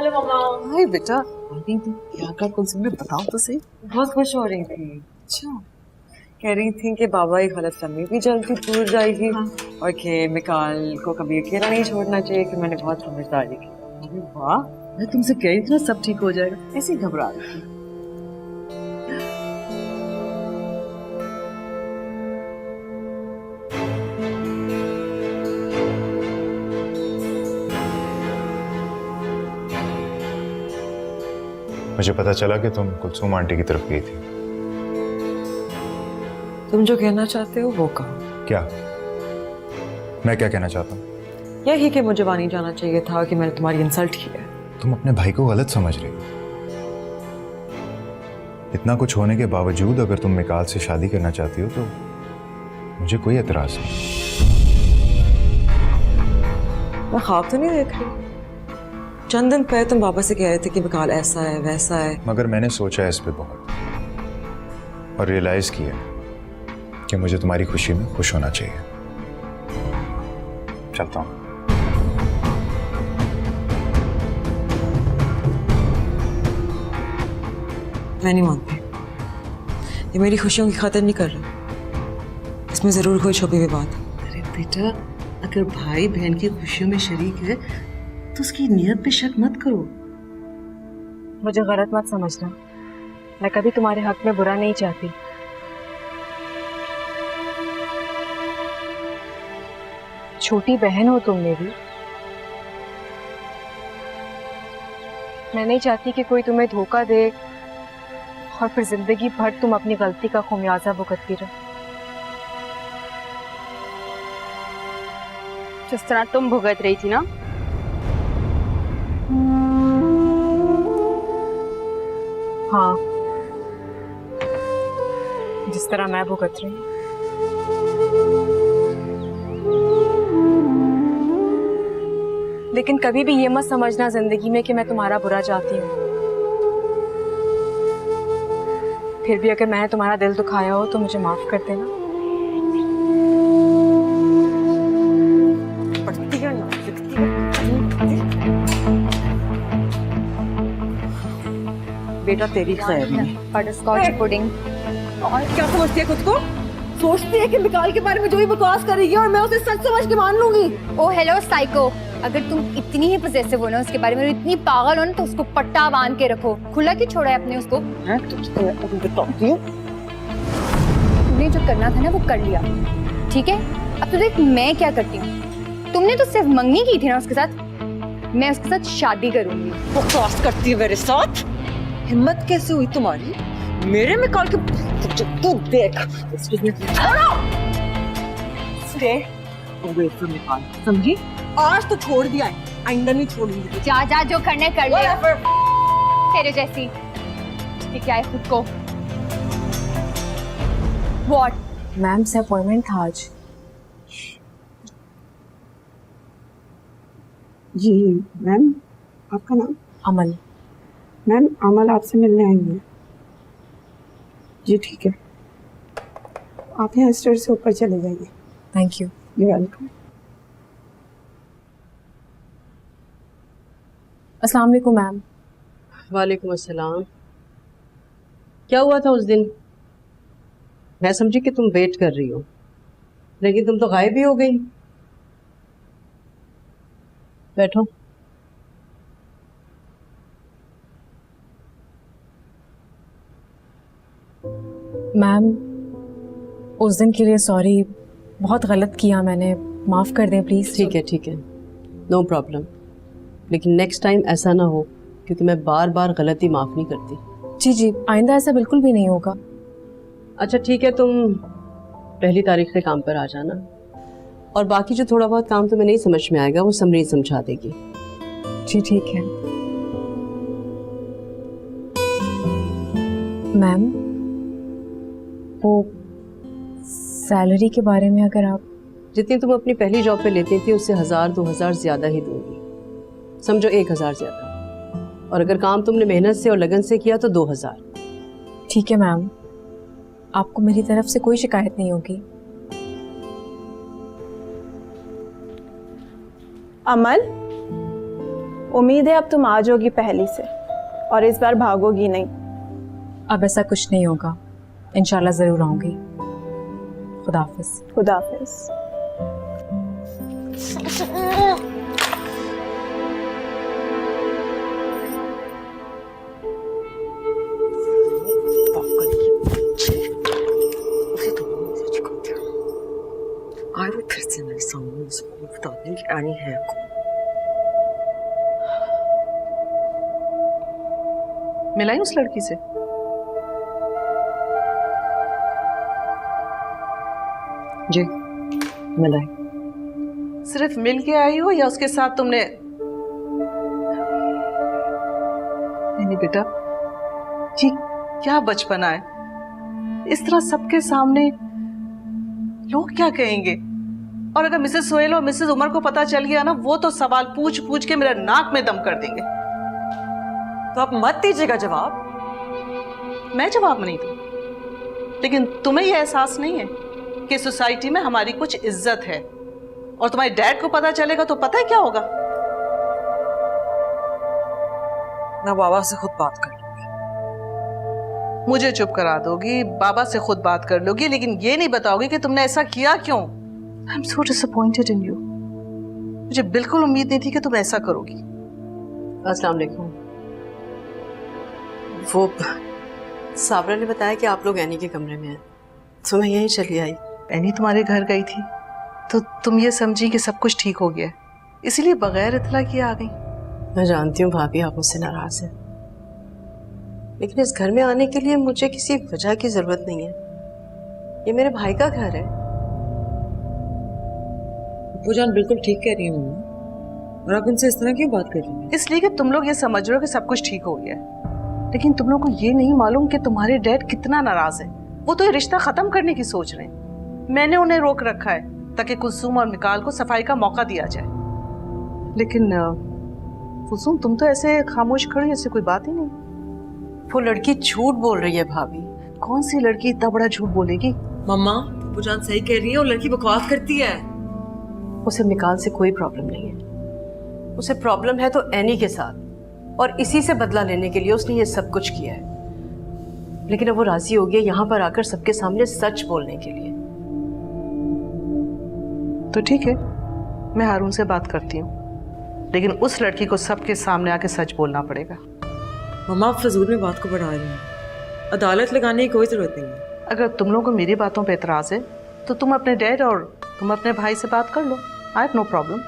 Hello मम्मा। हाय बेटा, क्या कर कुलसुम ने बताओ तो सही। बहुत खुश हो रही थी। अच्छा, कह रही थी कि बाबा की गलतफहमी भी जल्दी दूर जाएगी हाँ। और कि मिकाल को कभी अकेला नहीं छोड़ना चाहिए कि मैंने बहुत समझदारी की। अरे वाह, मैं तुमसे कह रही थी ना सब ठीक हो जाएगा, ऐसे ही घबरा रही थी। मुझे पता चला कि तुम कुलसुम आंटी की तरफ गई थी। तुम जो कहना चाहते हो वो कहो। क्या? मैं क्या कहना चाहता हूँ? यही कि मुझे वहाँ नहीं जाना चाहिए था कि मैंने तुम्हारी इंसल्ट की है। तुम अपने भाई को गलत समझ रही हो। इतना कुछ होने के बावजूद अगर तुम मिकाल से शादी करना चाहती हो तो मुझे कोई एतराज नहीं। मैं ख्वाब तो नहीं देख रही। चंद दिन पहले तुम बाबा से कह रहे थे कि मिकाल ऐसा है वैसा है। मगर मैंने सोचा है इस पे बहुत और रियलाइज किया कि मुझे तुम्हारी खुशी में खुश होना चाहिए। चलता हूँ। मैं नहीं मानती। ये मेरी खुशियों की खातिर नहीं कर रहा। इसमें जरूर कोई छुपी हुई बात है। अरे बेटा, अगर भाई बहन की खुशियों में शरीक है तो उसकी नियत पे शक मत करो। मुझे गलत मत समझना, मैं कभी तुम्हारे हक में बुरा नहीं चाहती। छोटी बहन हो तुम मेरी। मैं नहीं चाहती कि कोई तुम्हें धोखा दे और फिर जिंदगी भर तुम अपनी गलती का खुमियाजा भुगतती रहो। जिस तरह तुम भुगत रही थी ना, हाँ, जिस तरह मैं भुगत रही हूँ। लेकिन कभी भी ये मत समझना जिंदगी में कि मैं तुम्हारा बुरा चाहती हूँ। फिर भी अगर मैंने तुम्हारा दिल दुखाया हो तो मुझे माफ कर देना। बेटा तेरी खैर नहीं। Butterscotch pudding. और क्या समझती है खुद को? सोचती है कि मिकाल के बारे में जो भी बकवास करेगी और मैं उसे सच समझ के मान लूंगी। ओ हेलो साइको, अगर तुम इतनी ही पजेसिव हो ना उसके बारे में, इतनी पागल हो ना, तो उसको पट्टा बांध के रखो। खुला क्यों छोड़ा है अपने उसको? तुमने जो करना था ना वो कर लिया, ठीक है? अब तो देख मैं क्या करती हूँ। तुमने तो सिर्फ मंगनी की थी ना उसके साथ, मैं उसके साथ शादी करूंगी। बकवास करती है मेरे साथ। हिम्मत कैसे हुई तुम्हारी मेरे मिकाल के? तू देख। Stay away from मिकाल, समझी? आज तो छोड़ दिया है, आइंदा नहीं छोड़ूंगी। जा जा, जो करने कर ले। तेरे जैसी ये क्या है खुद को? What? मैम से अपॉइंटमेंट था आज। जी मैम, आपका नाम? अमल। मैम अमल आपसे मिलने आई है। जी ठीक है, आप यहाँ स्टेयर से ऊपर चले जाइए। Thank you. You welcome. अस्सलाम वालेकुम मैम। वालेकुम अस्सलाम। क्या हुआ था उस दिन? मैं समझी कि तुम वेट कर रही हो, लेकिन तुम तो गायब ही हो गई। बैठो। मैम उस दिन के लिए सॉरी, बहुत गलत किया मैंने, माफ़ कर दें प्लीज़। ठीक है, नो प्रॉब्लम। लेकिन नेक्स्ट टाइम ऐसा ना हो, क्योंकि मैं बार बार गलती माफ़ नहीं करती। जी जी, आइंदा ऐसा बिल्कुल भी नहीं होगा। अच्छा ठीक है, तुम 1 तारीख से काम पर आ जाना, और बाकी जो थोड़ा बहुत काम तुम्हें नहीं समझ में आएगा वो समरी समझा देगी। जी ठीक है। मैम वो सैलरी के बारे में अगर आप... जितनी तुम अपनी पहली जॉब पे लेती थी उससे 1000-2000 ज़्यादा ही दूंगी, समझो 1000 ज़्यादा। और अगर काम तुमने मेहनत से और लगन से किया तो 2000। ठीक है मैम, आपको मेरी तरफ से कोई शिकायत नहीं होगी। अमल, उम्मीद है अब तुम आ जाओगी पहली से और इस बार भागोगी नहीं। अब ऐसा कुछ नहीं होगा, इंशाल्लाह ज़रूर आऊँगी। खुदा हाफिज़। खुदा हाफिज। आए वो फिर से मेरे सामने मुझे बता दें कि एनी है कौन। मिलाई उस लड़की से? जी मिलाई। सिर्फ मिल के आई हो या उसके साथ तुमने? नहीं बेटा, ये क्या बचपना है? इस तरह सबके सामने लोग क्या कहेंगे? और अगर मिसेस सोहेल और मिसेस उमर को पता चल गया ना, वो तो सवाल पूछ पूछ के मेरा नाक में दम कर देंगे। तो आप मत दीजिएगा जवाब। मैं जवाब नहीं दूं, लेकिन तुम्हें यह एहसास नहीं है कि सोसाइटी में हमारी कुछ इज्जत है, और तुम्हारे डैड को पता चलेगा तो पता है क्या होगा? मैं बाबा से खुद बात कर लूंगी। मुझे चुप करा दोगी, बाबा से खुद बात कर लोगी, लेकिन ये नहीं बताओगी कि तुमने ऐसा किया क्यों। I am so disappointed in you. मुझे बिल्कुल उम्मीद नहीं थी कि तुम ऐसा करोगी। अस्सलाम वालेकुम। वो साबरा ने बताया कि आप लोग एनी के कमरे में हैं, तो मैं यहीं चली आई। एनी तुम्हारे घर गई थी तो तुम ये समझी कि सब कुछ ठीक हो गया, इसीलिए बगैर इतला किए आ गई। मैं जानती हूँ भाभी आप मुझसे नाराज हैं, लेकिन इस घर में आने के लिए मुझे किसी वजह की जरूरत नहीं है। ये मेरे भाई का घर है। वो जान बिल्कुल ठीक कह रही है मम्मा, और आप उनसे इस तरह क्यों बात कर रही हैं? इसलिए कि तुम लोग ये समझ रहे हो कि सब कुछ ठीक हो गया है, लेकिन तुम लोग को ये नहीं मालूम कि तुम्हारे डैड कितना नाराज है। वो तो ये रिश्ता खत्म करने की सोच रहे हैं। मैंने उन्हें रोक रखा है ताकि कुलसूम और मिकाल को सफाई का मौका दिया जाए, लेकिन कुलसूम तुम तो ऐसे खामोश खड़ी, ऐसे कोई बात ही नहीं। वो लड़की झूठ बोल रही है भाभी। कौन सी लड़की इतना बड़ा झूठ बोलेगी? मम्मा वो जान सही कह रही है, और लड़की बकवास करती है। उसे मिकाल से कोई प्रॉब्लम नहीं है, उसे प्रॉब्लम है तो एनी के साथ, और इसी से बदला लेने के लिए उसने ये सब कुछ किया है। लेकिन अब वो राजी हो गई यहाँ पर आकर सबके सामने सच बोलने के लिए। तो ठीक है, मैं हारून से बात करती हूँ, लेकिन उस लड़की को सबके सामने आके सच बोलना पड़ेगा। मम्मा आप फजूल में बात को बढ़ा रही हैं, अदालत लगाने की कोई जरूरत नहीं है। अगर तुम लोगों को मेरी बातों पे एतराज है तो तुम अपने डैड और तुम अपने भाई से बात कर लो। I have no problem.